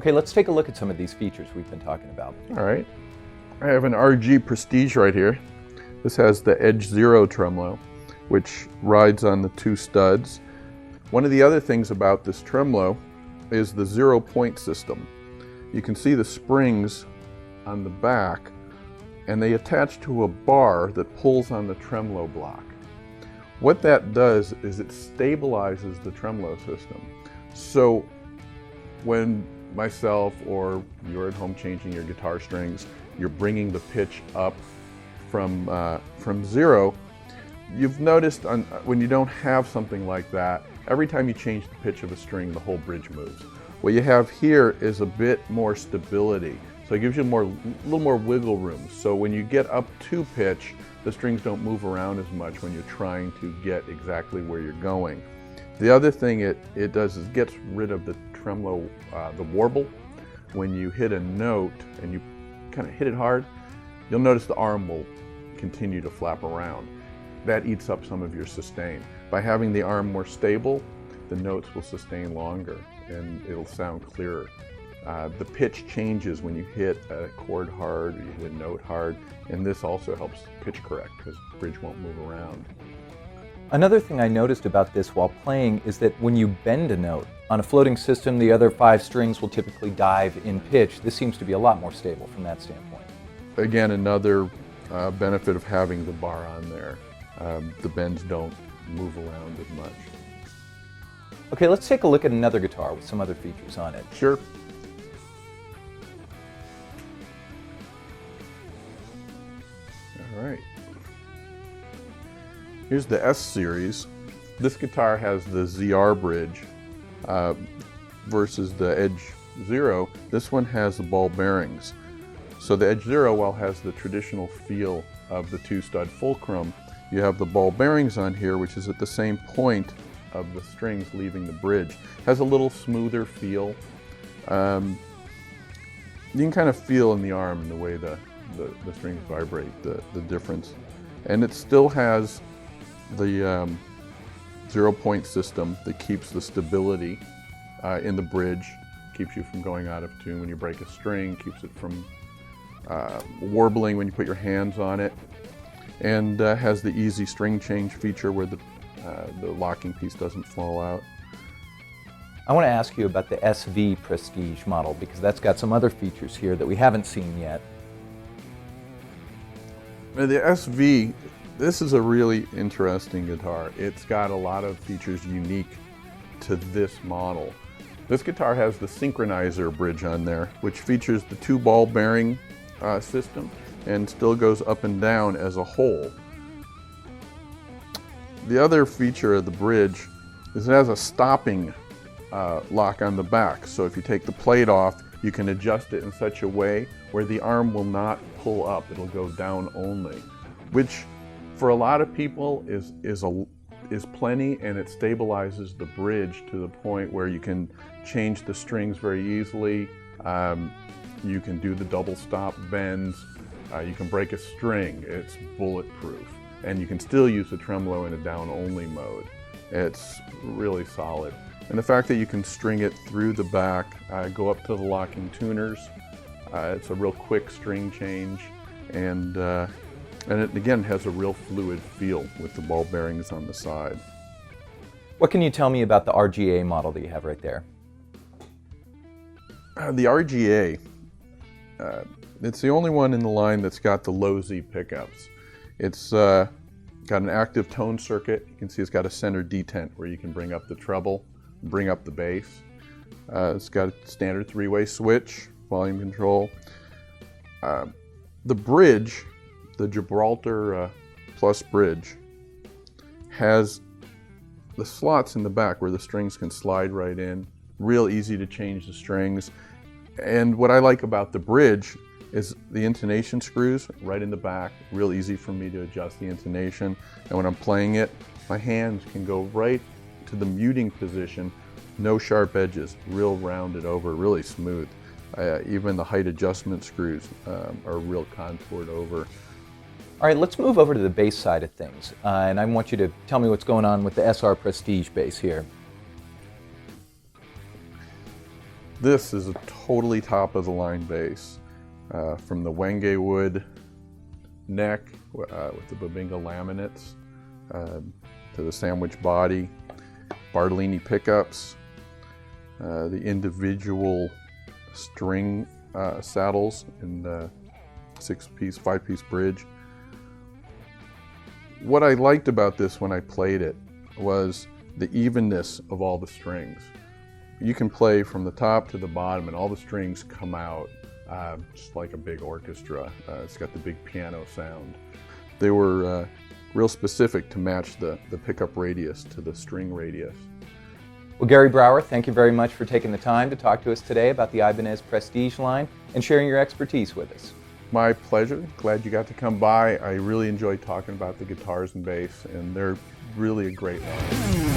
Okay, let's take a look at some of these features we've been talking about. All right. I have an RG Prestige right here. This has the Edge Zero tremolo, which rides on the 2 studs. One of the other things about this tremolo is the 0-point system. You can see the springs on the back, and they attach to a bar that pulls on the tremolo block. What that does is it stabilizes the tremolo system. So when myself or you're at home changing your guitar strings, you're bringing the pitch up from 0, you've noticed when you don't have something like that, every time you change the pitch of a string, the whole bridge moves. What you have here is a bit more stability. So it gives you a little more wiggle room. So when you get up to pitch, the strings don't move around as much when you're trying to get exactly where you're going. The other thing it does is it gets rid of the tremolo, the warble. When you hit a note and you kind of hit it hard, you'll notice the arm will continue to flap around. That eats up some of your sustain. By having the arm more stable, the notes will sustain longer and it'll sound clearer. The pitch changes when you hit a chord hard or you hit a note hard, and this also helps pitch correct because the bridge won't move around. Another thing I noticed about this while playing is that when you bend a note, on a floating system, the other 5 strings will typically dive in pitch. This seems to be a lot more stable from that standpoint. Again, another benefit of having the bar on there. The bends don't move around as much. Okay, let's take a look at another guitar with some other features on it. Sure. All right. Here's the S series. This guitar has the ZR bridge versus the Edge Zero. This one has the ball bearings. So the Edge Zero, while has the traditional feel of the 2-stud fulcrum, you have the ball bearings on here, which is at the same point of the strings leaving the bridge. Has a little smoother feel. You can kind of feel in the arm in the way the strings vibrate, the difference. And it still has the 0-point system that keeps the stability in the bridge, keeps you from going out of tune when you break a string, keeps it from warbling when you put your hands on it, and has the easy string change feature where the locking piece doesn't fall out. I want to ask you about the SV Prestige model because that's got some other features here that we haven't seen yet. Now, the SV, this is a really interesting guitar. It's got a lot of features unique to this model. This guitar has the synchronizer bridge on there, which features the 2 ball bearing system and still goes up and down as a whole. The other feature of the bridge is it has a stopping lock on the back. So if you take the plate off, you can adjust it in such a way where the arm will not pull up, it'll go down only, which for a lot of people is plenty, and it stabilizes the bridge to the point where you can change the strings very easily. You can do the double stop bends. You can break a string. It's bulletproof. And you can still use the tremolo in a down-only mode. It's really solid. And the fact that you can string it through the back, go up to the locking tuners. It's a real quick string change. And it, again, has a real fluid feel with the ball bearings on the side. What can you tell me about the RGA model that you have right there? The RGA, it's the only one in the line that's got the low Z pickups. It's got an active tone circuit. You can see it's got a center detent where you can bring up the treble, bring up the bass. It's got a standard 3-way switch, volume control. The bridge, the Gibraltar Plus bridge, has the slots in the back where the strings can slide right in. Real easy to change the strings. And what I like about the bridge is the intonation screws right in the back. Real easy for me to adjust the intonation. And when I'm playing it, my hands can go right to the muting position. No sharp edges, real rounded over, really smooth. Even the height adjustment screws are real contoured over. All right, let's move over to the bass side of things. And I want you to tell me what's going on with the SR Prestige bass here. This is a totally top of the line bass. From the Wenge wood neck with the Babinga laminates to the sandwich body, Bartolini pickups, the individual string saddles in the 6-piece, 5-piece bridge. What I liked about this when I played it was the evenness of all the strings. You can play from the top to the bottom and all the strings come out just like a big orchestra. It's got the big piano sound. They were real specific to match the pickup radius to the string radius. Well, Gary Brower, thank you very much for taking the time to talk to us today about the Ibanez Prestige line and sharing your expertise with us. My pleasure. Glad you got to come by. I really enjoyed talking about the guitars and bass, and they're really a great line.